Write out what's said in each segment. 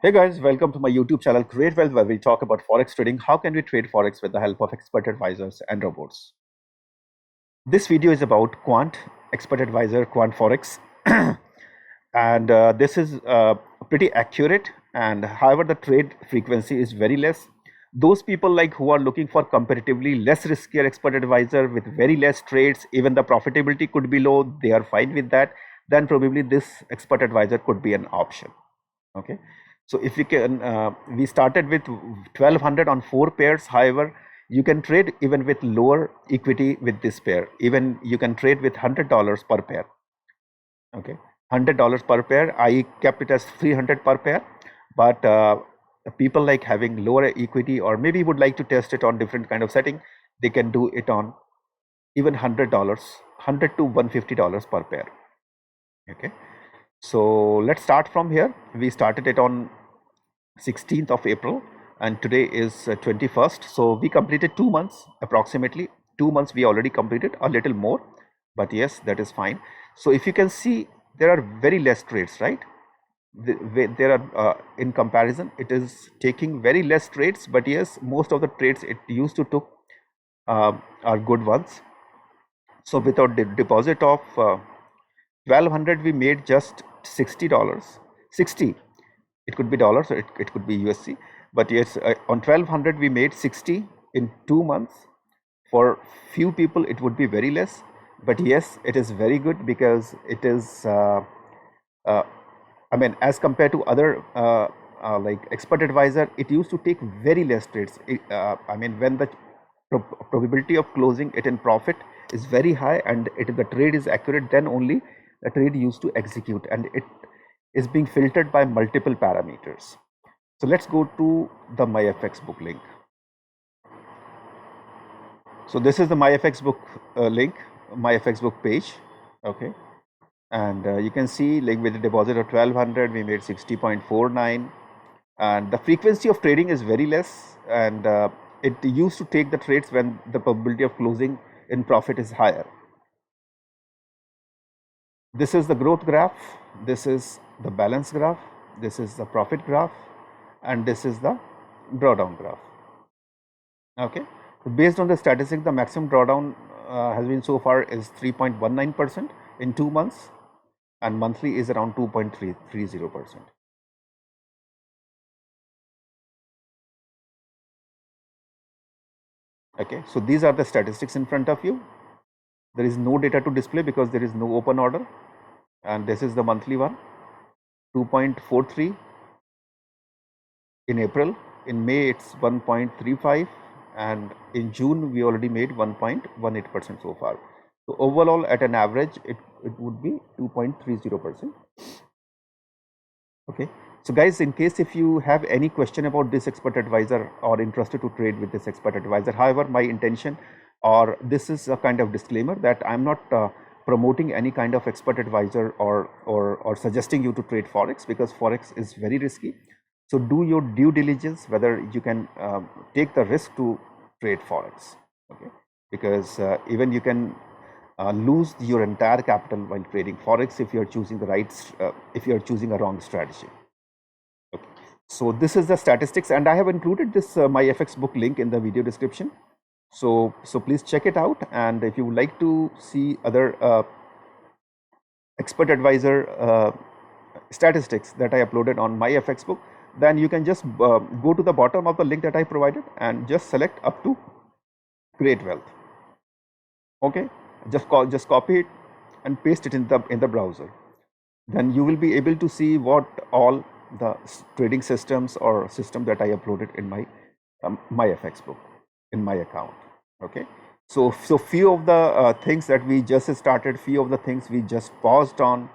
Hey guys, welcome to my YouTube channel Create Wealth, where we talk about Forex trading. How can we trade Forex with the help of expert advisors and robots? This video is about Quant, expert advisor, Quant Forex. And this is pretty accurate, and however the trade frequency is very less. Those people like who are looking for comparatively less riskier expert advisor with very less trades, even the profitability could be low, they are fine with that, then probably this expert advisor could be an option. Okay, so if we can we started with 1200 on 4 pairs. However, you can trade even with lower equity with this pair. Even you can trade with $100 per pair. Okay, $100 per pair. I kept it as 300 per pair, but people like having lower equity or maybe would like to test it on different kind of setting, they can do it on even $100, $100 to $150 per pair. Okay, so let's start from here. We started it on 16th of April and today is 21st. So we completed 2 months, approximately 2 months we already completed, a little more, but yes, that is fine. So if you can see, there are very less trades, right? There are in comparison, it is taking very less trades, but yes, most of the trades it used to took are good ones. So without the deposit of 1200, we made just $60. 60, it could be dollars or it could be USC, but yes, on 1200 we made 60 in 2 months. For few people it would be very less, but yes, it is very good because it is I mean, as compared to other like expert advisor, it used to take very less trades. I mean, when the probability of closing it in profit is very high and the trade is accurate, then only the trade used to execute, and it is being filtered by multiple parameters. So let's go to the myfxbook link. So this is the myfxbook link, myfxbook page. Okay, and you can see, like, with a deposit of 1200 we made 60.49, and the frequency of trading is very less, and it used to take the trades when the probability of closing in profit is higher. This is the growth graph, this is the balance graph, this is the profit graph, and this is the drawdown graph. Okay, so based on the statistics, the maximum drawdown has been so far is 3.19% in 2 months, and monthly is around 2.30%. Okay, so these are the statistics in front of you. There is no data to display because there is no open order, and this is the monthly one, 2.43 in April. In May it's 1.35, and in June we already made 1.18% so far. So overall, at an average, it would be 2.30%. Okay, so guys, in case if you have any question about this expert advisor or interested to trade with this expert advisor, however, my intention, or this is a kind of disclaimer, that I'm not promoting any kind of expert advisor or suggesting you to trade Forex, because Forex is very risky. So do your due diligence whether you can take the risk to trade Forex. Okay, because even you can lose your entire capital while trading Forex if you are choosing the if you are choosing a wrong strategy. Okay, so this is the statistics, and I have included this myfxbook link in the video description. So please check it out, and if you would like to see other expert advisor statistics that I uploaded on myfxbook, then you can just go to the bottom of the link that I provided and just select up to Create Wealth. Okay, just copy it and paste it in the browser. Then you will be able to see what all the trading systems or system that I uploaded in my myfxbook in my account. Okay, so few of the things that we just started, few of the things we just paused on,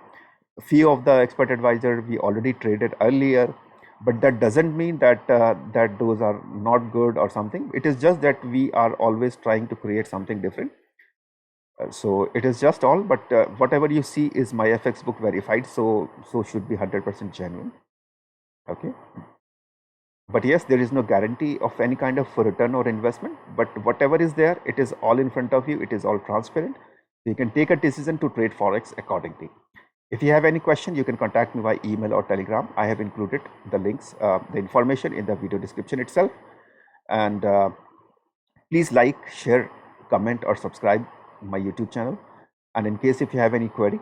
few of the expert advisor we already traded earlier, but that doesn't mean that that those are not good or something. It is just that we are always trying to create something different. So it is just all, but whatever you see is myfxbook verified, so should be 100% genuine. Okay, but yes, there is no guarantee of any kind of return or investment, but whatever is there, it is all in front of you, it is all transparent, so you can take a decision to trade Forex accordingly. If you have any question, you can contact me by email or telegram. I have included the links, the information in the video description itself. And please like, share, comment or subscribe my YouTube channel. And in case if you have any query,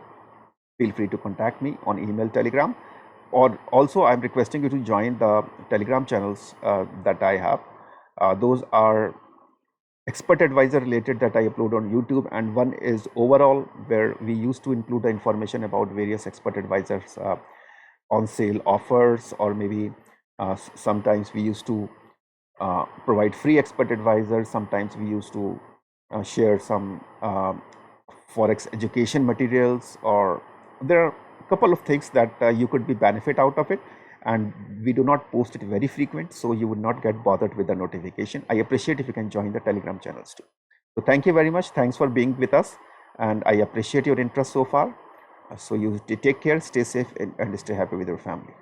feel free to contact me on email, telegram, or also I'm requesting you to join the telegram channels that I have. Those are expert advisor related that I upload on YouTube, and one is overall, where we used to include the information about various expert advisors on sale offers, or maybe sometimes we used to provide free expert advisors. Sometimes we used to share some forex education materials, or there are a couple of things that you could be benefit out of it, and we do not post it very frequent, so you would not get bothered with the notification. I appreciate if you can join the telegram channels too. So thank you very much. Thanks for being with us, and I appreciate your interest so far. So you take care, stay safe, and stay happy with your family.